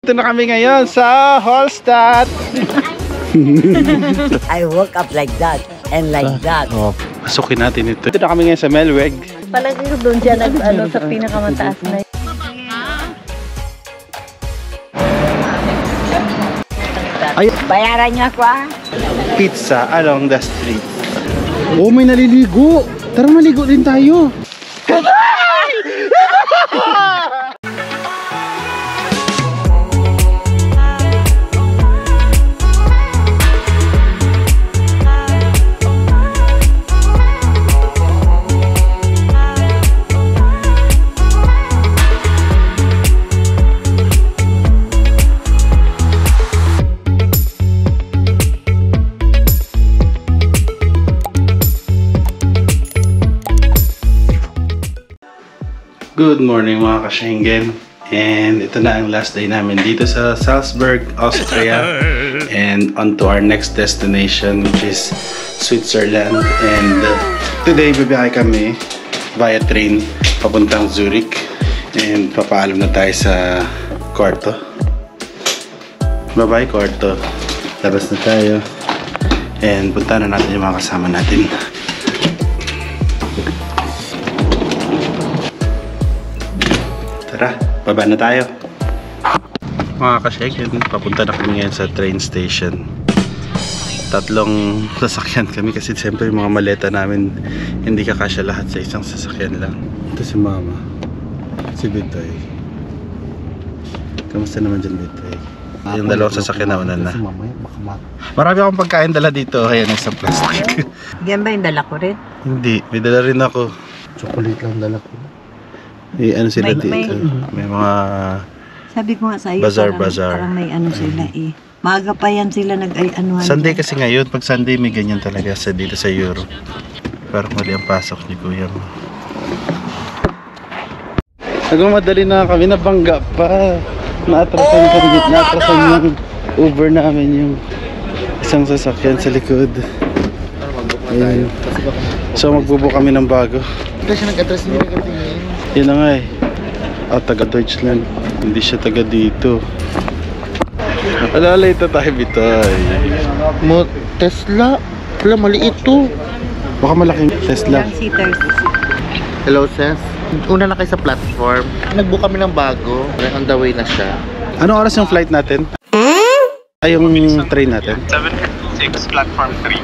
Ito na kami ngayon sa Hallstatt. I woke up like that and like that. Oh, pasukin natin ito. Ito na kami ngayon sa Melweg. Palagi ko doon siya sa pinakamataas na. Ay, Bayaran niyo ako ah. pizza along the street. Oh, may naliligo. Tara, maligo din tayo. Good morning mga ka-Schengen, and ito na ang last day namin dito sa Salzburg, Austria, and on to our next destination, which is Switzerland. And today bibiyahe kami via train papuntang Zurich, and papaalam na tayo sa kwarto. Bye bye kwarto, labas na tayo and punta na natin yung mga kasama natin. Tara, baba na tayo. Mga ka-Schengen, papunta na kami ngayon sa train station. Tatlong sasakyan kami kasi siyempre yung mga maleta namin hindi kakasya lahat sa isang sasakyan lang. Ito si Mama, si Bitoy. Kamusta naman dyan, Bitoy? Yung dalawang sasakyan na unan na. Marami akong pagkain dala dito. Ayan, isang plastic. Yan ba yung dala ko rin? Hindi, may dala rin ako. Chocolate lang dala ko. Ano sila dito? May mga sabi ko nga sa iyo, bazaar. Parang may ano sila eh. Maaga pa yan sila nag-anuhan. Sunday kasi ngayon, pag Sunday may ganyan talaga sa dito sa Europe. Parang mali ang pasok ni Kuya mo. Nagmamadali na kami, nabangga pa. Naatrasan yung Uber namin, yung isang sasakyan sa likod. Ayan. So magbubo kami ng bago. Hindi siya nag-atras, hindi nag-ating. Yun na nga eh. Taga Deutschland. Hindi siya taga dito. Alala ito tayo, Bitoy. Tesla? Wala, maliit to. Baka malaking Tesla. Seaters. Hello, sis. Una na kayo sa platform. Nagbook kami ng bago. On the way na siya. Anong oras yung flight natin? Ay, yung train natin? 7:56, platform 3.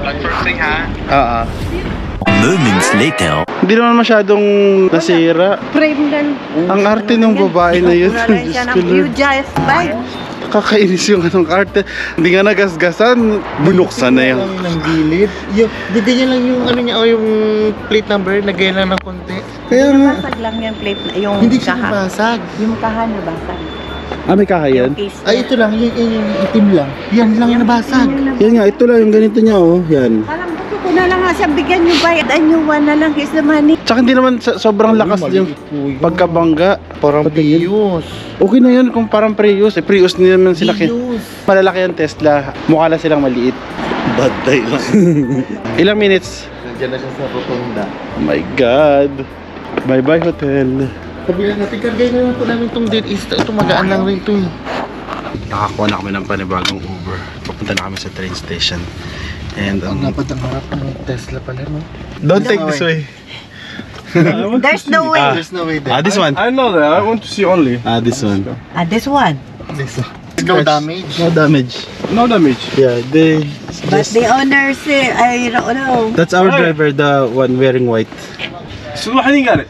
Platform 3 ha? Moments later. Hindi naman masyadong nasira. Frame lang. Ang arte ng babae na yun. Nalay siya ng Fugis bag. Kakainis yung anong arte. Hindi nga nagasgasan. Binuksan na yun. Ng gilid. Yung, ganyan lang yung ano niya, o yung plate number, nagaya lang ng konti. Kaya nga. Basag lang yung plate, yung Hindi siya kaha. nabasag. Yung kaha nabasag. May kahayan? Ay, ito lang. Yung itim lang. Yan lang yung nabasag. Yan nga, ito lang yung ganito niya oh. Yan. Parang gusto ko na lang nga siya bigyan yung bayad. Yung one na lang is the money. Tsaka hindi naman sobrang lakas yung pagkabangga. Parang Prius. Okay na yun kung parang Prius. Prius din naman sila. Prius. Malalaki ang Tesla. Mukha lang silang maliit. Bad day lang. Ilang minutes? Nandiyan na siya sa rotonda. Oh my God. Bye bye hotel. Sabi lang natin, kargay na lang po namin itong Dead East. Ito magaan lang rin ito eh. Nakakuha na kami ng panibagong Uber. Papunta na kami sa train station. And Dapat ang harap ng Tesla pala, no? don't take this way. There's no way. There's no way there. This one. I know that, I want to see only. This one. This one. No damage. No damage. No damage. Yeah, they But the owner say, I don't know. that's our driver, the one wearing white. شو واحد قال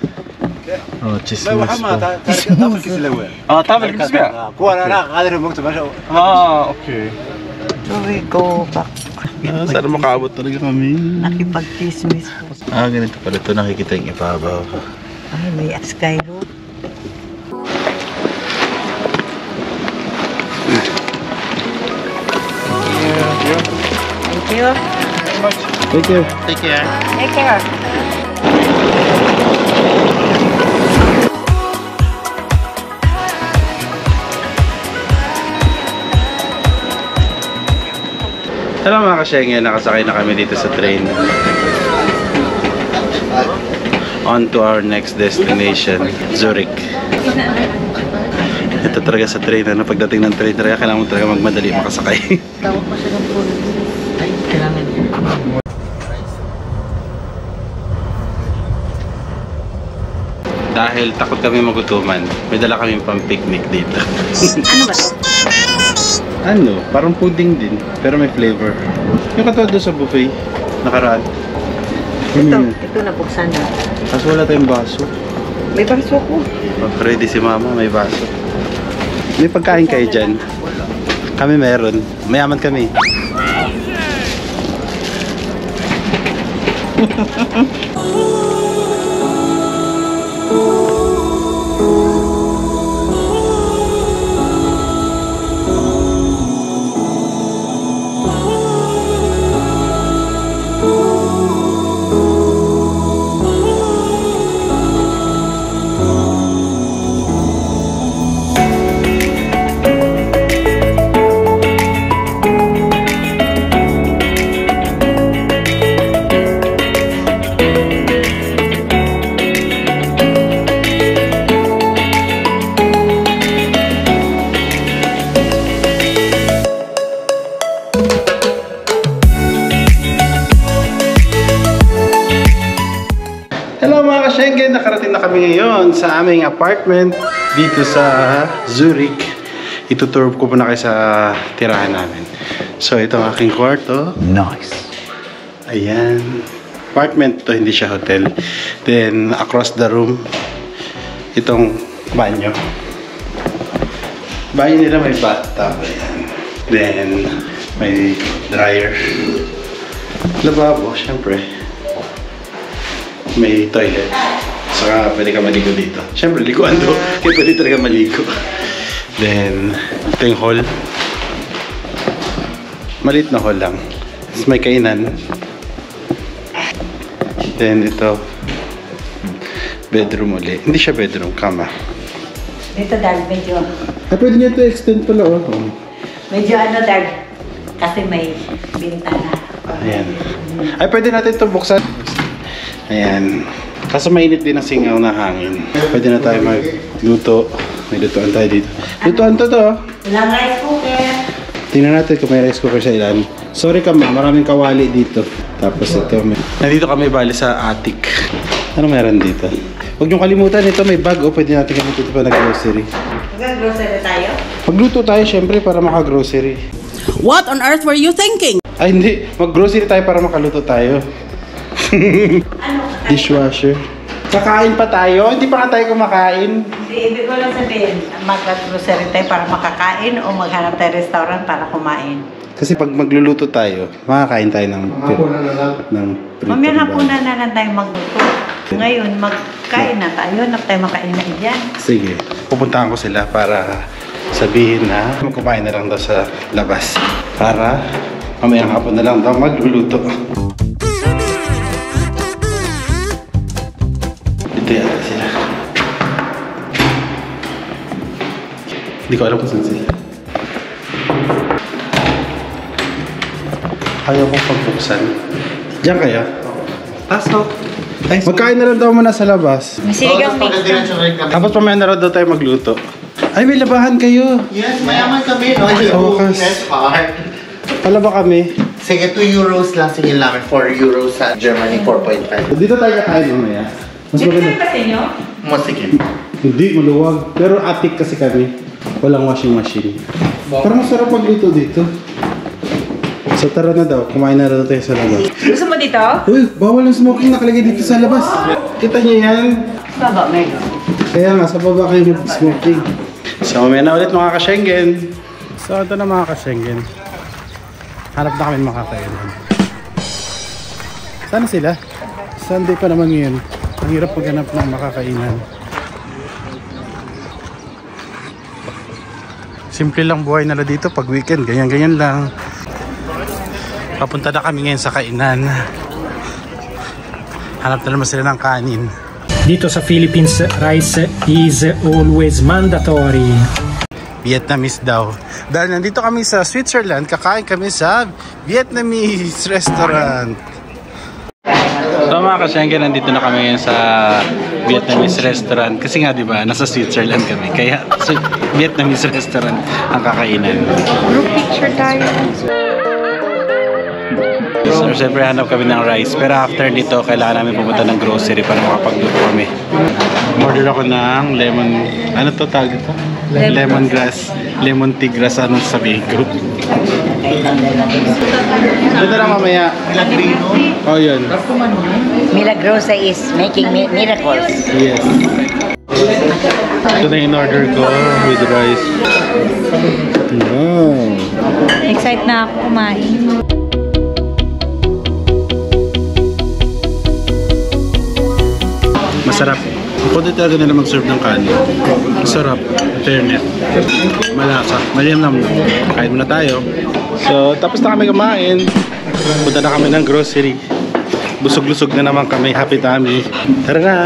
Oh, chismis pa. تعمل كيس بيع اوكي So we go back. Sana makaabot talaga kami. Nakipag-kismis po. Ganito pala ito. Nakikita yung ipabaw. Ay, may sky road. Thank you. Thank you. Take care. Take care. Hello mga ka-Schengen, nakasakay na kami dito sa train. On to our next destination, Zurich. Ito talaga sa train, ano? Pagdating ng train talaga, kailangan mo talaga magmadali makasakay. Tawag pa siya ng pulis. Ay, kailangan niya. Dahil takot kami magutuman, may dala kami pang picnic dito. Ano ba to? Ano? Parang pudding din, pero may flavor. Yung katulad doon sa buffet, nakaraan. Ito nabuksan na. Kaso wala tayong baso. May baso ko. Ready si mama, may baso. May pagkain kayo dyan? Kami meron. Mayaman kami. Hello mga ka-Schengen! Nakarating na kami ngayon sa aming apartment dito sa Zurich. Itutour ko muna kayo sa tirahan namin. So ito ang aking kwarto. Nice. Ayan. Apartment to, hindi siya hotel. Then across the room, itong banyo. Banyo nila may bathtub. Ayan. Then may dryer. Lababo, syempre. May toilet. Saka pwede ka maligo dito. Siyempre, liguan to. Kaya pwede talaga maligo. Then, ito yung hall. Maliit na hall lang. Tapos may kainan. Then, ito. Bedroom ulit. Hindi siya bedroom, kama. Dito, Dad, medyo. Ah, pwede nyo ito extend pala, oh. Medyo ano, Dad. Kasi may bintana. Ayan. Ay, pwede natin ito buksan. Ayan. Kaso mainit din ang singaw na hangin. Pwede na tayo magluto. May lutuan tayo dito. Lutuan to. Walang rice cooker. Tingnan natin kung may rice cooker sa ilan. Sorry ka ma, maraming kawali dito. Tapos ito, nandito kami bali sa attic. Ano meron dito? Huwag niyong kalimutan, ito may bag. O, pwede natin kami dito pa nag-grocery. Mag-grocery tayo? Magluto tayo syempre para maka-grocery. What on earth were you thinking? Ay hindi, mag-grocery tayo para makaluto tayo. Dishwasher. Kakain pa tayo? Hindi pa nga tayo kumakain. Hindi, ibig ko lang sabihin, mag-grocery tayo para makakain o maghanap tayo restaurant para kumain. Kasi pag magluluto tayo, makakain tayo ng prito. Mamaya hapunan na lang tayo magluto. Ngayon, magkain na tayo. Hanap tayo makain na dyan. Sige, pupuntahan ko sila para sabihin na kumain na lang daw sa labas. Para mamayang hapon na lang daw magluluto. Dito yata sila. Hindi ko alam kung saan sila. Ayaw kong pagbuksan. Diyan kaya? Pasok. Magkain na lang daw muna sa labas. May sinigang mix. Tapos pamaya na daw tayo magluto. Ay, may labahan kayo. Yes, mayaman kami, no? Sa wakas. Yes, hard. Palaba kami. Sige, 2 euros lang singil namin. 4 euros sa Germany, 4.5. Dito tayo kakain mamaya. Mas maganda. Dito kasi nyo? Sige. Hindi, maluwag. Pero attic kasi kami. Walang washing machine. Parang masarap magluto dito. So tara na daw, kumain na daw tayo sa labas. Gusto mo dito? Uy, bawal ang smoking nakalagay dito sa labas. Kita niyo yan? Baba, Mego. Kaya nga, sa baba kayo mag-smoking. So mamaya na ulit mga ka-Schengen. So ito na mga ka-Schengen. Hanap na kami makakainan. Saan sila? Sunday pa naman ngayon. Ang hirap maghanap ng makakainan. Simple lang buhay nila dito pag weekend. Ganyan-ganyan lang. Papunta na kami ngayon sa kainan. Hanap na naman sila ng kanin. Dito sa Philippines, rice is always mandatory. Vietnamese daw. Dahil nandito kami sa Switzerland, kakain kami sa Vietnamese restaurant. So mga ka-Schengen, nandito na kami ngayon sa Vietnamese restaurant. Kasi nga, di ba, nasa Switzerland kami. Kaya, Vietnamese restaurant ang kakainan. Group picture tayo. So, siyempre, hanap kami ng rice. Pero after nito, kailangan namin pumunta ng grocery para makapagluto kami. Order ako ng lemon... Ano to tawag ito? Lemongrass. Lemon tea grass. Anong sabihin ko? Ito na mamaya. Oh, yun. Milagrosa is making miracles. Yes. Ito na yung order ko with rice. Wow. Excited na ako kumain. Masarap. Pwede talaga nila mag-serve ng kanin. Masarap. Fairness. Malasa. Malinam na. Kain muna tayo. So, tapos na kami kumain. Punta na kami ng grocery. Busog-lusog na naman kami. Happy tummy. Tara na!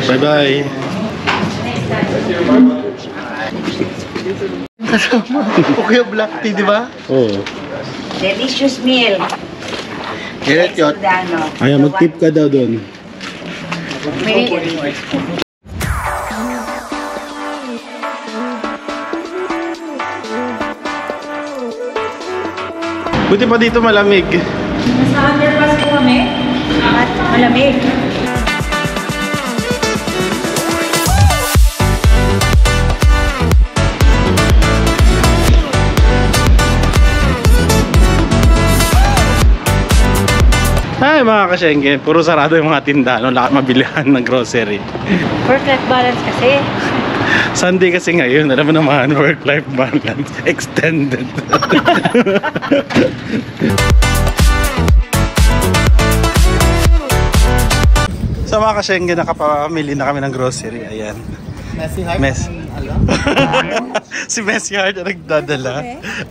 Bye-bye! Kasama. O kaya black tea, di ba? Oo. Delicious meal. Kaya yun. Ay, mag-tip ka daw doon. Buti pa dito malamig. Nasa underpass po kami. At malamig. Ay mga kasyengge, puro sarado yung mga tindahan. Wala ka mabilihan ng grocery. Work-life balance kasi. Sunday kasi ngayon, alam mo naman, work-life balance extended. So mga kasyengge, nakapamili na kami ng grocery. Ayan. Si Messi Heart ang nagdadala.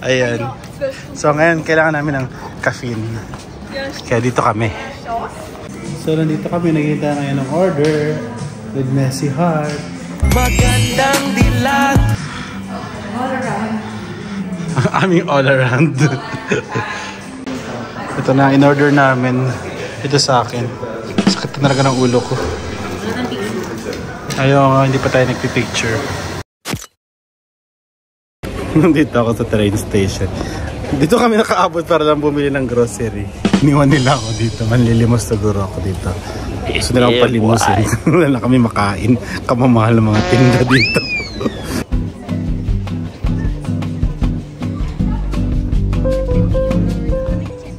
Ayan. So ngayon, kailangan namin ng caffeine. Kaya dito kami. So nandito kami, nagkita ngayon ng order with Messi Heart. Magandang dilat. All around. Aming all around. Ito na, in-order namin. Ito sa akin. Sakit na talaga ng ulo ko. Ayaw, hindi pa tayo nagpipicture. Nandito ako sa train station. Dito kami nakaabot para lang bumili ng grocery. Iniwan nila ako dito. Manlilimos siguro ako dito. Gusto nila akong palimusin. Wala na kami makain. Kamamahal ng mga tinda dito.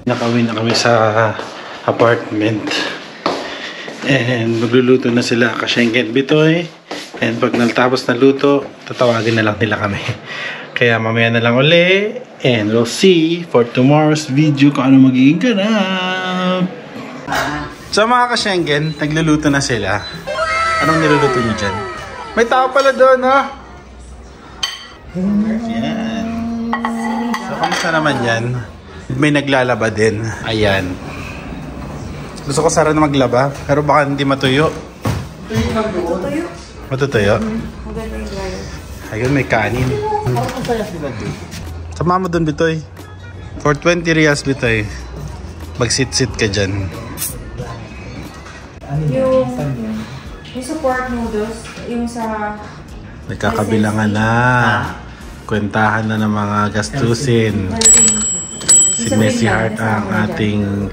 Nakawin na kami sa apartment. And magluluto na sila Kasyenggen Bitoy. And pag natapos na luto, tatawagin na lang nila kami. Kaya mamaya na lang uli. And we'll see for tomorrow's video kung ano magiging ganap. So mga Kasyenggen, nagluluto na sila. Anong niluluto niyo dyan? May tao pala doon, ha? Yan. So kamusta naman yan? May naglalaba din. Ayan. Gusto ko sana na maglaba, pero baka hindi matuyo. Matutuyo? Matutuyo? Ayun, may kanin. Sama mo dun, Bitoy. For 20 reals, Bitoy. Mag-sit-sit ka dyan. Yung support noodles, yung sa... Nagkakabilangan na. Kwentahan na ng mga gastusin. Si Messi Heart ang ating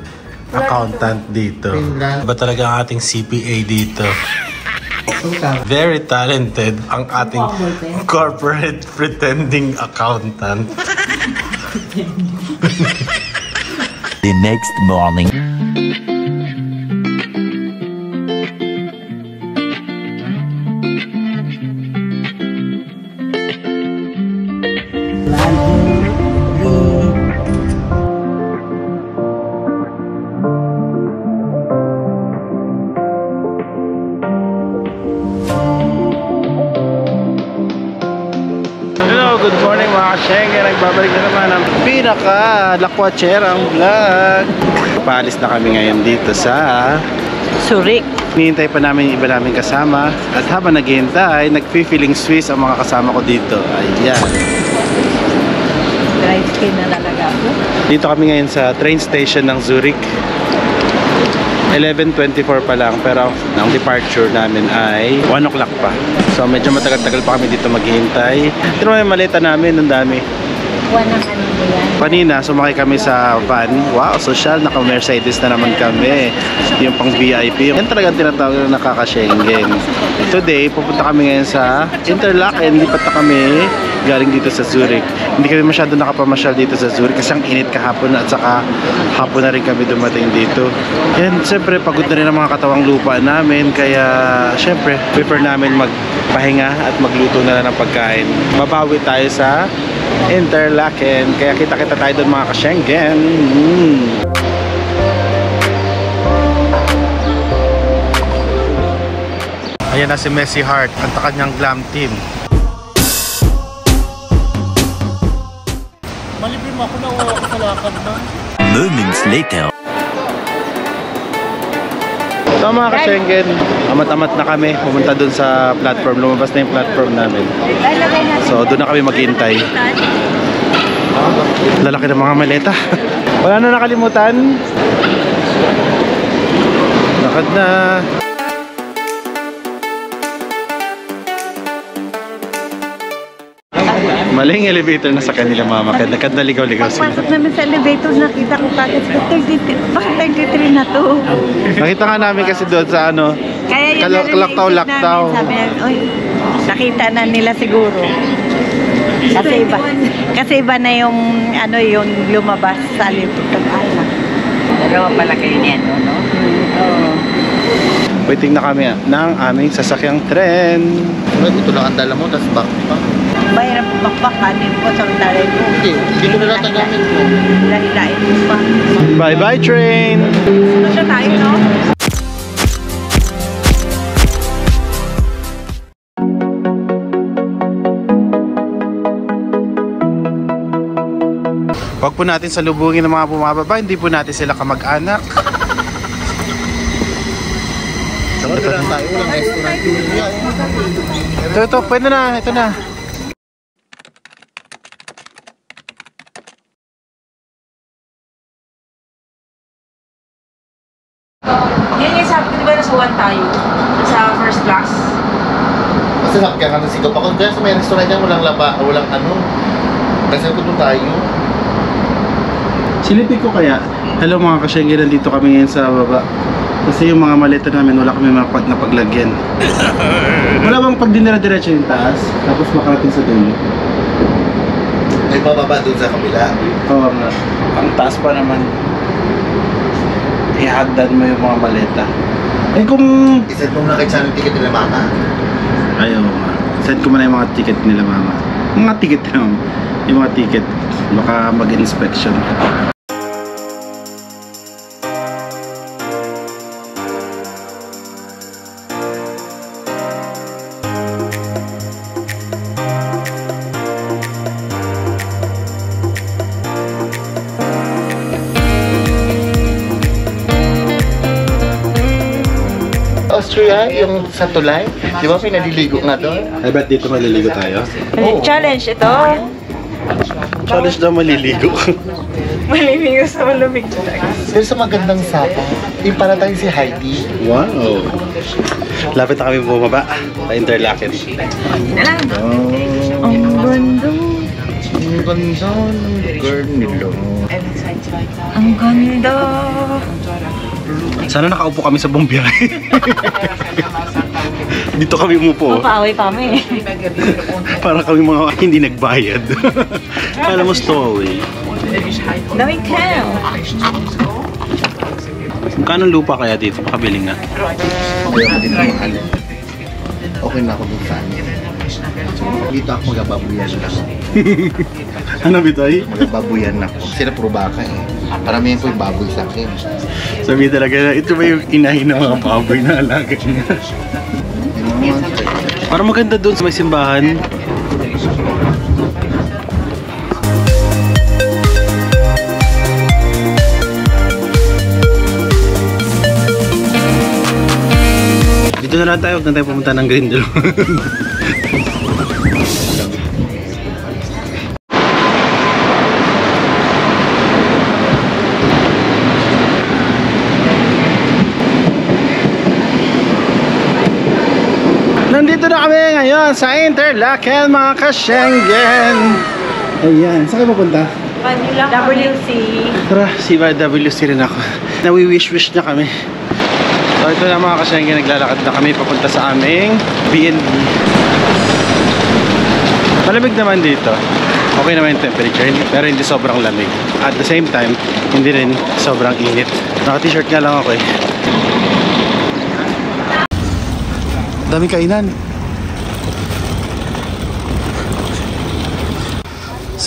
accountant dito. Iba talaga ang ating CPA dito. Very talented ang ating corporate pretending accountant. The next morning. Hello, good morning mga Kasyenggen. Nagbabalik na naman ang pinaka-lakwatserang vlog. Paalis na kami ngayon dito sa Zurich. Hinihintay pa namin yung iba namin kasama. At habang naghihintay, nag-feeling Swiss ang mga kasama ko dito. Ayan. Dry skin na talaga ako. Dito kami ngayon sa train station ng Zurich. 11:24 pa lang, pero ang departure namin ay 1 o'clock pa. So medyo matagal-tagal pa kami dito maghihintay. Ito naman yung maleta namin, ang dami. Kanina, sumakay kami sa van. Wow, social. Naka-Mercedes na naman kami. Yung pang VIP. Yan talagang tinatawag na nakaka-Schengen. Today, pupunta kami ngayon sa Interlaken. Lipat na kami galing dito sa Zurich. Hindi kami masyado nakapamasyal dito sa Zurich kasi ang init kahapon at saka hapon na rin kami dumating dito. Yan, siyempre, pagod na rin ang mga katawang lupa namin. Kaya, siyempre, prefer namin magpahinga at magluto na lang ng pagkain. Babawi tayo sa Interlaken. Kaya kita-kita tayo doon mga ka-Schengen. Ayan na si Messi Hart at kanyang glam team. Malibim ako na ako sa lakad na. Moments later. So mga ka-Schengen, amat-amat na kami. Pumunta doon sa platform. Lumabas na yung platform namin. So doon na kami maghintay. Lalaki ng mga maleta. Wala na nakalimutan. Lakad na. Maling elevator na sa kanila mama. Kad naligaw-ligaw sila. Pagpasok namin sa elevator, nakita ko kagad. Bakit 33 na to? Nakita nga namin kasi doon sa ano, Kaya yung laktaw. Sabi namin, oy, nakita na nila siguro. Kasi iba na yung ano yung lumabas sa elevator. Dalawa pala kayo niyan, no? Oo. Waiting na kami ng aming sasakyang tren. Ito lang ang dala mo, tapos back pa. Mahirap makpakanin po sa talay mo. Hindi ko na tagamit mo. Hilahilain mo pa. Bye-bye train! Ano siya tayo, no? Huwag po natin salubungin ng mga bumababa, hindi po natin sila kamag-anak. Ito lang tayo, walang restaurant. Ito, pwede na, ito na. Yun yung sabi ko, di ba nasa 1 tayo? Sa first class. Kasi nakakaya ka ng sigaw pa. Kung kaya sa may restaurant yan, walang laba, walang ano. Kasi kung tayo. Silipin ko kaya, hello mga ka-Schengen, nandito kami ngayon sa baba. Kasi yung mga maleta namin, wala kami napaglagyan. Wala bang pag dinira-diretso yung taas, tapos makarating sa dulo? May pababa doon sa kabila. Oo nga. Ang taas pa naman. Ihagdan mo yung mga maleta. Eh kung... Isend mo na kay channel ticket nila mama. Ayaw nga. Send ko muna yung mga ticket nila mama. Mga ticket lang. Yung mga ticket. Baka mag-inspection. Austria, yung sa tulay. Di ba pinaliligo nga doon? Ay, ba't dito maliligo tayo? Challenge ito. Challenge daw maliligo. Maliligo sa malumig. Pero sa magandang sapa, yung para tayo si Heidi. Wow! Lapit na kami bumaba sa Interlaken. Ang ganda. Ang ganda ng lugar nila. Ang ganda. Sana nakaupo kami sa buong biyahe. Dito kami umupo. Paaway pa kami. Para kami mga hindi nagbayad. Alam mo, stowaway. Daming cow. Magkano lupa kaya dito? Pakabili nga. Ayaw ko din mahal. Okay na ako dun sa amin. Dito ako magababuyan lang. Ano bitoy? Magababuyan ako. Kasi napuro baka eh. Paramihan ko yung baboy sa akin. Sabi talaga, ito ba yung inahin ng mga baboy na alaga niya? Para maganda doon sa may simbahan. Dito na lang tayo, huwag na tayo pumunta ng Grindel. Nandito na kami ngayon sa Interlaken, mga ka-Schengen. Ayan, saan kayo papunta? WC. Tara, WC rin ako. Nawi-wish-wish na kami. So ito na mga ka-Schengen, naglalakad na kami papunta sa aming B&B. Malamig naman dito. Okay naman yung temperature, pero hindi sobrang lamig. At the same time, hindi rin sobrang init. Naka-t-shirt nga lang ako eh. Daming kainan.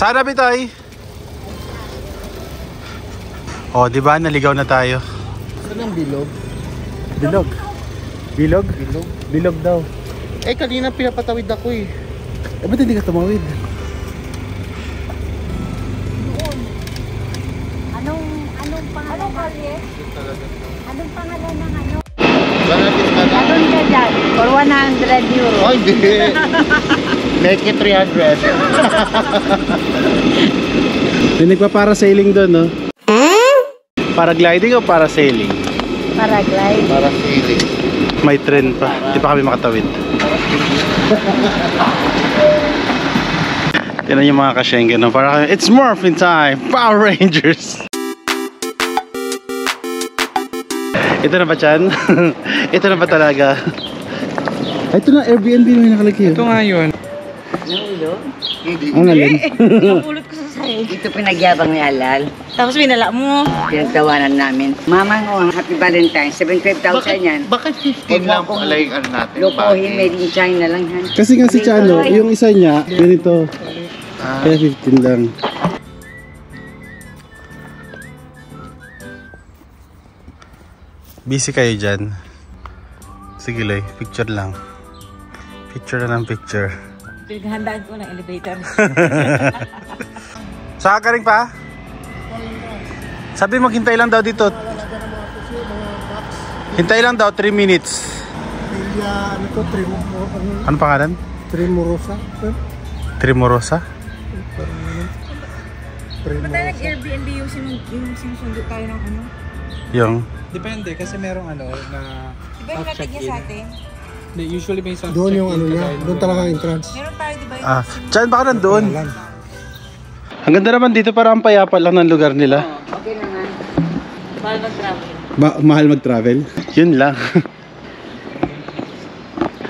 Sana Bitoy. Oh, di ba naligaw na tayo? Saan ang bilog? Bilog. Bilog? Bilog? Bilog daw. Eh, kanina pinapatawid ako eh. Eh, ba't hindi ka tumawid? Anong pangalan? Anong pangalan ng ano? Saan Anong ka dyan? For 100 euro. Oh, hindi. Make it 300. May nagpa-parasailing doon, no? Paragliding o parasailing? Paraglide. Para feeling. May trend pa. Di pa kami makatawid. Tignan yung mga ka-Schengen, no? Para it's morphin time! Power Rangers! Ito na ba, Chan? Ito na ba talaga? Ito na, Airbnb na may nakalagay. Ito nga yun. Ang alin? Napulot ko sa sahig. Ito pinagyabang ni Alal. Tapos binala mo. Pinagtawanan namin. Mama mo, happy Valentine's. 75,000 yan. Bakit 15 lang po alay ano natin? Lupohin, made in China lang yan. Kasi nga si Chano, yung isa niya, ganito. Kaya 15 lang. Busy kayo dyan. Sige Loy, picture lang. Picture na ng picture. Pinaghandaan ko ng elevator. Saka ka rin pa? Sabi maghintay lang daw dito. Hintay lang daw 3 minutes. Ano to? Ano pangalan? Tremorosa? Tremorosa? Ba't tayo nag-Airbnb yung sinusundo tayo ng ano? Yung? Depende kasi merong ano na Diba yung natig niya sa atin? usually may sa doon yung ano niya, doon talaga ang entrance. Meron tayo diba yung Chan, baka nandun. Ang ganda naman dito, para ang payapa lang ng lugar nila. Okay naman. mahal mag-travel. Mahal mag-travel? Yun lang.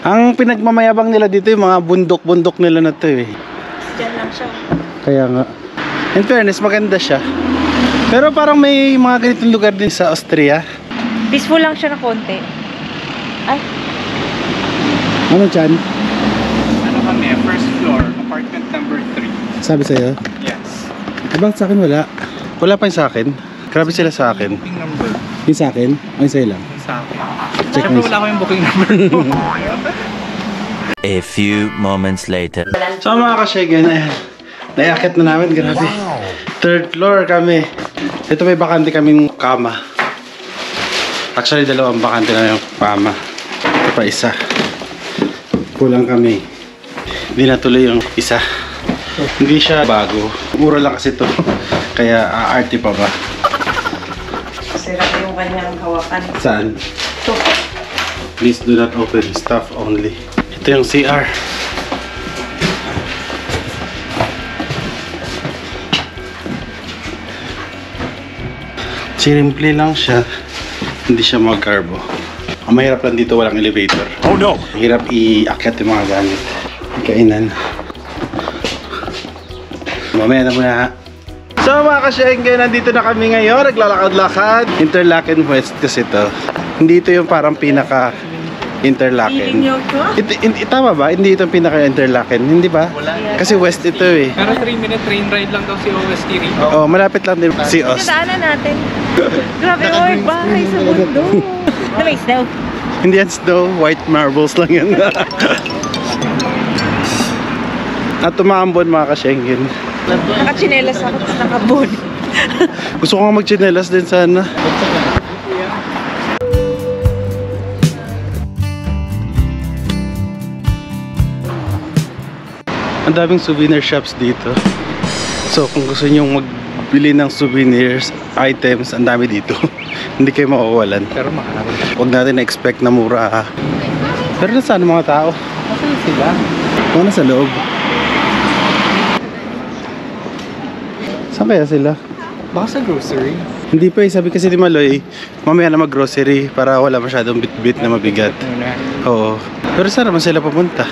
Ang pinagmamayabang nila dito yung mga bundok-bundok nila na to eh. Diyan lang siya. Kaya nga. In fairness, maganda siya. Pero parang may mga ganitong lugar din sa Austria. Peaceful lang siya na konti. Ay, Ano, Chan? Ano kami? First floor, apartment number 3. Sabi sa'yo? Yes. Eh, bakit sa akin wala? Wala pa yung sa akin. Grabe sila sa akin. Booking number. Yung sa akin? O yung sa'yo lang? Sa akin. Check Siyempre mo. wala ko yung booking number. A few moments later. So mga ka-Schengen, ayan. Naiakit na namin, grabe. Third floor kami. Ito may bakante kaming kama. Actually, dalawang bakante na yung kama. Ito pa isa. Kulang kami. Hindi natuloy yung isa. Hindi siya bago. Mura lang kasi ito. Kaya aarte pa ba? Sira yung kanyang hawakan. Saan? Ito. Please do not open. Staff only. Ito yung CR. Simple lang siya. Hindi siya mag-carbo. Ang mahirap lang dito, walang elevator. Oh no! Mahirap i-akyat yung mga gamit. Kainan. Mamaya na muna. So mga ka-Schengen, nandito na kami ngayon. Naglalakad-lakad. Interlaken West kasi ito. Hindi ito yung parang pinaka Interlaken. Tama ba? Hindi ito yung pinaka Interlaken. Hindi ba? Kasi West ito eh. Pero 3-minute train ride lang daw si OST rin. Oh, malapit lang din si Ost. daanan natin. Grabe, oy, bahay sa mundo. Na may snow. Hindi yan snow, white marbles lang yan. At tumaambon mga ka-Schengen. Nakachinelas ako, tapos nakabon. Gusto ko nga mag-chinelas din sana. Ang daming souvenir shops dito. So kung gusto nyo magbili ng souvenirs, items, ang dami dito. Hindi kayo mawawalan. Pero mahal. Huwag natin na-expect na mura ha. Pero nasaan mga tao? Saan sila? Ano sa loob? Saan kaya sila? Baka sa grocery. Hindi pa eh, sabi kasi ni Maloy, mamaya na mag-grocery para wala masyadong bit-bit na mabigat. Oo. Pero saan naman sila pupunta?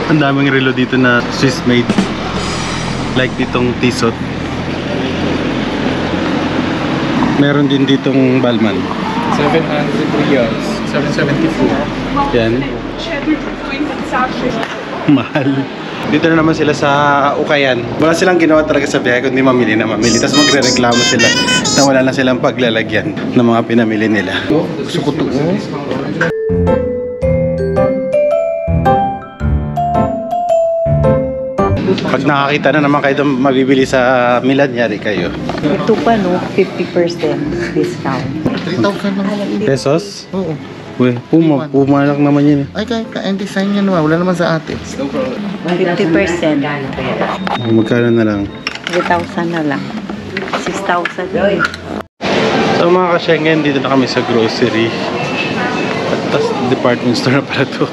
Ang daming relo dito na Swiss made. Like ditong Tissot. Meron din ditong Balmain. 700 reals. 774. Yan. Mahal. Dito na naman sila sa Ukayan. Wala silang ginawa talaga sa biyahe kundi mamili na mamili. Tapos magre-reklamo sila na wala na silang paglalagyan ng mga pinamili nila. Gusto ko to. Pag nakakita na naman kayo mabibili sa Milan, yari kayo. Ito pa no, 50% discount. 3,000 lang. Pesos? Oo. Uy, Puma lang naman yun eh. Ay, kaya design yan naman. Wala naman sa atin. 50%. Magkano na lang? 3,000 na lang. 6,000. So mga ka-Schengen, dito na kami sa grocery. At tas department store na pala to.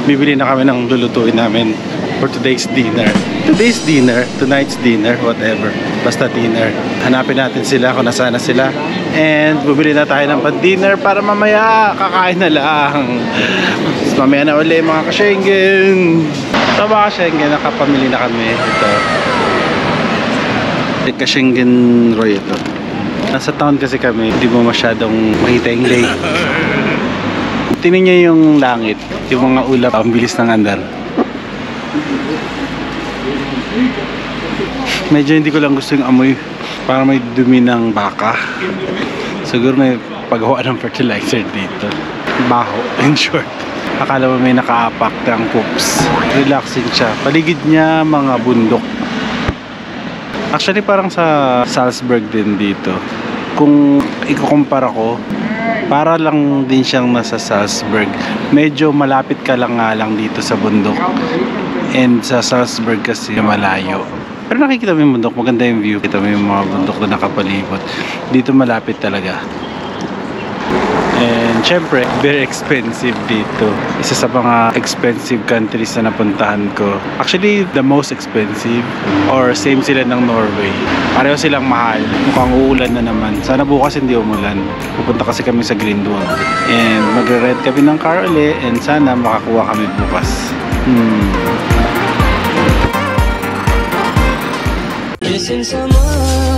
Bibili na kami ng lulutuin namin for today's dinner. Today's dinner, tonight's dinner, whatever. Basta dinner. Hanapin natin sila kung nasaan na sila. And bumili na tayo ng pan-dinner para mamaya kakain na lang. Mamaya na uli mga ka-Schengen. So mga ka-Schengen, nakapamili na kami. Ito. Ka-Schengen Roy ito. Nasa town kasi kami, hindi mo masyadong makita yung lake. Tingnan niyo yung langit, yung mga ulap, ang bilis ng andar. Medyo hindi ko lang gusto yung amoy. Para may dumi ng baka. Siguro may paggawa ng fertilizer dito. Baho, in short. Akala mo may nakaapak ng poops. Relaxing siya. Paligid niya mga bundok. Actually parang sa Salzburg din dito. Kung ikukumpara ko, para lang din siyang nasa Salzburg. Medyo malapit ka lang nga lang dito sa bundok. And sa Salzburg kasi malayo. Pero nakikita mo yung bundok, maganda yung view. Kita mo yung mga bundok na nakapalibot. Dito malapit talaga. And syempre, very expensive dito. Isa sa mga expensive countries na napuntahan ko. Actually, the most expensive. Or same sila ng Norway. Pareho silang mahal. Mukhang uulan na naman. Sana bukas hindi umulan. Pupunta kasi kami sa Grindwald. And magre-rent kami ng car ulit. And sana makakuha kami bukas. Missing someone